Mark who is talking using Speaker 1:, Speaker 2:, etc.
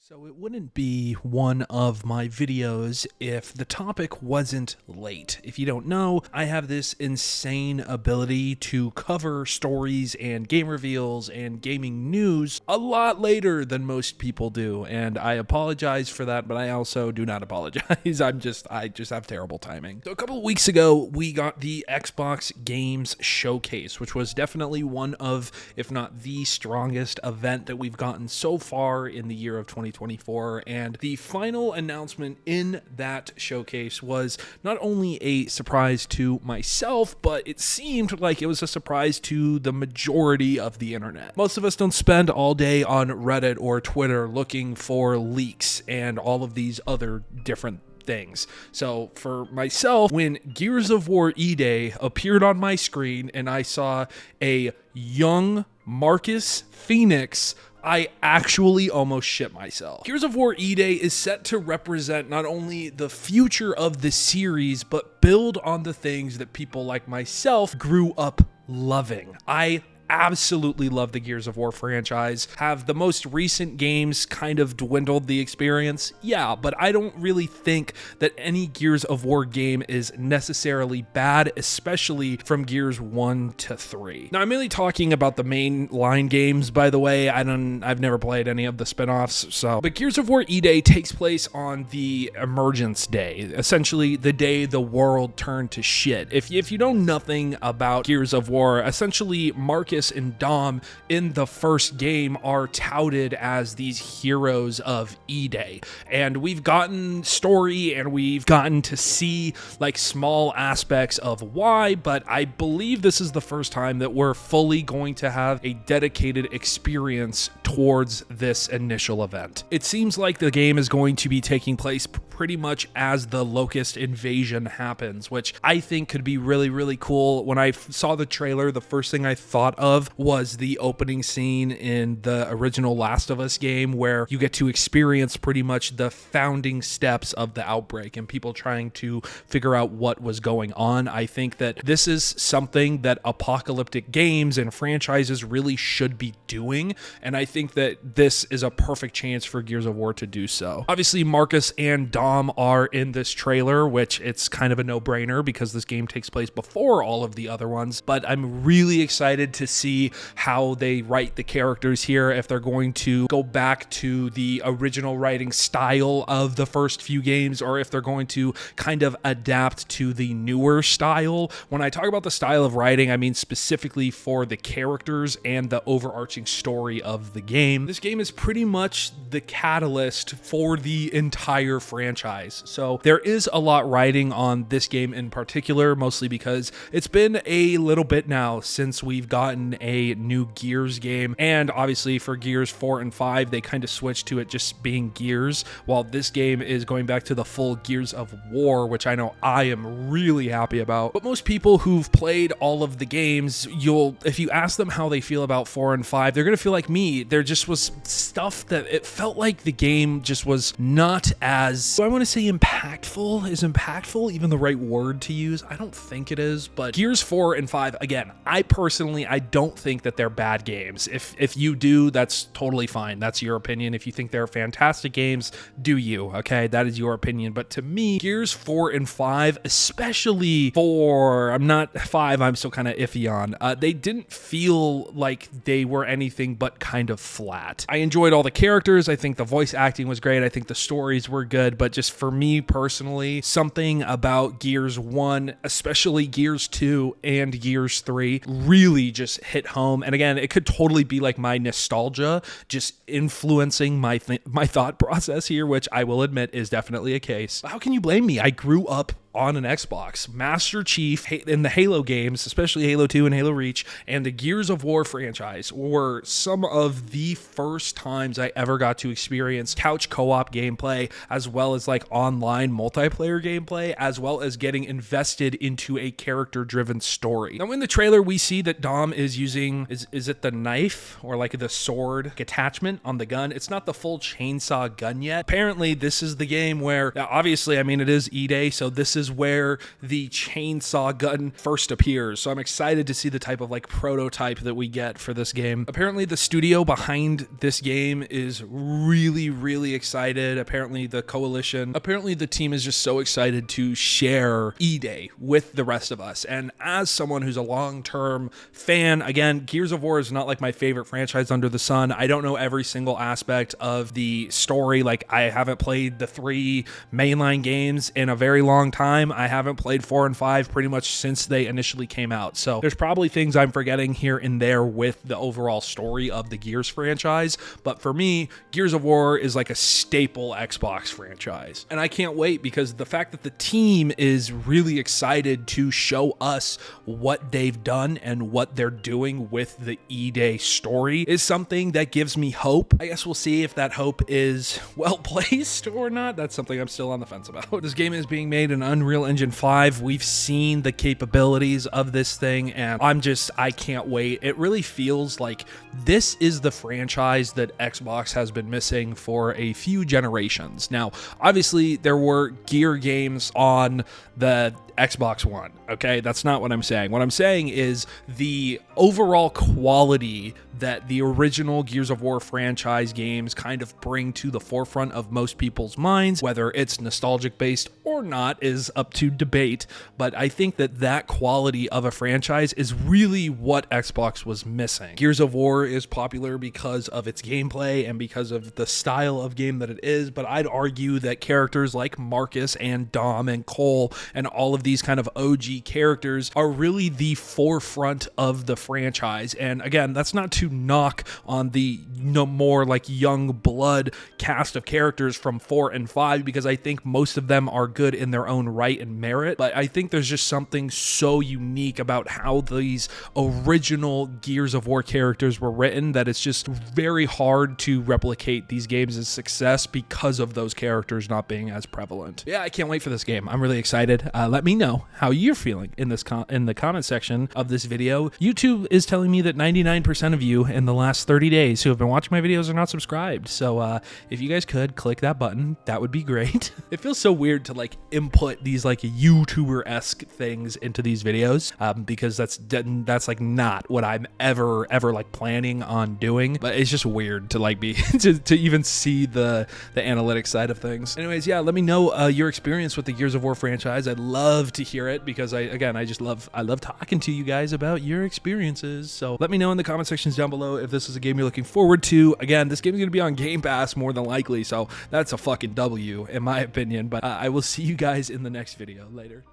Speaker 1: So it wouldn't be one of my videos if the topic wasn't late. If you don't know, I have this insane ability to cover stories and game reveals and gaming news a lot later than most people do, and I apologize for that, but I also do not apologize. I just have terrible timing. So a couple of weeks ago, we got the Xbox Games Showcase, which was definitely one of, if not the strongest event that we've gotten so far in the year of 2024, and the final announcement in that showcase was not only a surprise to myself, but it seemed like it was a surprise to the majority of the internet. Most of us don't spend all day on Reddit or Twitter looking for leaks and all of these other different things. So for myself, when Gears of War E-Day appeared on my screen and I saw a young Marcus Phoenix, I actually almost shit myself. Gears of War E-Day is set to represent not only the future of the series, but build on the things that people like myself grew up loving. I absolutely love the Gears of War franchise. Have the most recent games kind of dwindled the experience? Yeah, but I don't really think that any Gears of War game is necessarily bad, especially from Gears 1 to 3. Now, I'm mainly talking about the main line games, by the way. I've never played any of the spin-offs, but Gears of War E-Day takes place on the Emergence Day, essentially the day the world turned to shit. If you know nothing about Gears of War, essentially Marcus and Dom in the first game are touted as these heroes of E-Day, and we've gotten story and we've gotten to see like small aspects of why, but I believe this is the first time that we're fully going to have a dedicated experience towards this initial event. It seems like the game is going to be taking place pretty much as the Locust invasion happens, which I think could be really, really cool. When I saw the trailer, the first thing I thought of was the opening scene in the original Last of Us game, where you get to experience pretty much the founding steps of the outbreak and people trying to figure out what was going on. I think that this is something that apocalyptic games and franchises really should be doing, and I think that this is a perfect chance for Gears of War to do so. Obviously, Marcus and Dom are in this trailer, which it's kind of a no-brainer because this game takes place before all of the other ones, but I'm really excited to see how they write the characters here, if they're going to go back to the original writing style of the first few games, or if they're going to kind of adapt to the newer style. When I talk about the style of writing, I mean specifically for the characters and the overarching story of the game. This game is pretty much the catalyst for the entire franchise. So there is a lot riding on this game in particular, mostly because it's been a little bit now since we've gotten a new Gears game, and obviously for Gears 4 and 5 they kind of switched to it just being Gears, while this game is going back to the full Gears of War, which I know I am really happy about. But most people who've played all of the games, if you ask them how they feel about 4 and 5, they're gonna feel like me. There just was stuff that it felt like the game just was not as, I want to say impactful. Is impactful even the right word to use? I don't think it is, but Gears 4 and 5, again, I don't think that they're bad games. If you do, that's totally fine. That's your opinion. If you think they're fantastic games, do you, okay? That is your opinion. But to me, Gears 4 and 5, especially 4, I'm still kind of iffy on, they didn't feel like they were anything but kind of flat. I enjoyed all the characters. I think the voice acting was great. I think the stories were good, but just for me personally, something about Gears 1, especially Gears 2 and Gears 3, really just hit home. And again, it could totally be like my nostalgia just influencing my thought process here, which I will admit is definitely a case. How can you blame me? I grew up on an Xbox. Master Chief in the Halo games, especially Halo 2 and Halo Reach, and the Gears of War franchise were some of the first times I ever got to experience couch co-op gameplay, as well as like online multiplayer gameplay, as well as getting invested into a character-driven story. Now in the trailer, we see that Dom is using, is it the knife or like the sword attachment on the gun? It's not the full chainsaw gun yet. Apparently this is the game where, obviously, I mean, it is E-Day, so this is is where the chainsaw gun first appears. So I'm excited to see the type of like prototype that we get for this game. Apparently the studio behind this game is really excited. Apparently the team is just so excited to share E-Day with the rest of us. And as someone who's a long-term fan, again, Gears of War is not like my favorite franchise under the sun. I don't know every single aspect of the story. Like, I haven't played the 3 mainline games in a very long time. I haven't played 4 and 5 pretty much since they initially came out. So there's probably things I'm forgetting here and there with the overall story of the Gears franchise. But for me, Gears of War is like a staple Xbox franchise. And I can't wait, because the fact that the team is really excited to show us what they've done and what they're doing with the E-Day story is something that gives me hope. I guess we'll see if that hope is well placed or not. That's something I'm still on the fence about. This game is being made in Unreal Engine 5. We've seen the capabilities of this thing, and I can't wait. It really feels like this is the franchise that Xbox has been missing for a few generations. Now, obviously, there were Gear games on the Xbox One, okay? That's not what I'm saying. What I'm saying is the overall quality that the original Gears of War franchise games kind of bring to the forefront of most people's minds, whether it's nostalgic based or not is up to debate, but I think that that quality of a franchise is really what Xbox was missing. Gears of War is popular because of its gameplay and because of the style of game that it is, but I'd argue that characters like Marcus and Dom and Cole and all of these kind of OG characters are really the forefront of the franchise. And again, that's not to knock on the more like young blood cast of characters from 4 and 5, because I think most of them are good in their own right and merit, but I think there's just something so unique about how these original Gears of War characters were written that it's just very hard to replicate these games' success because of those characters not being as prevalent. Yeah, I can't wait for this game. I'm really excited. Let me know how you're feeling in the comment section of this video. YouTube is telling me that 99% of you in the last 30 days who have been watching my videos are not subscribed. So if you guys could click that button, that would be great. It feels so weird to like input these like YouTuber-esque things into these videos because that's like not what I'm ever like planning on doing. But it's just weird to like be to even see the analytics side of things. Anyways, yeah, let me know your experience with the Gears of War franchise. I'd love to hear it because I love talking to you guys about your experiences. So let me know in the comment sections down below if this is a game you're looking forward to. Again, this game is going to be on Game Pass more than likely, so that's a fucking W in my opinion. But I will see you guys in the next video. Later.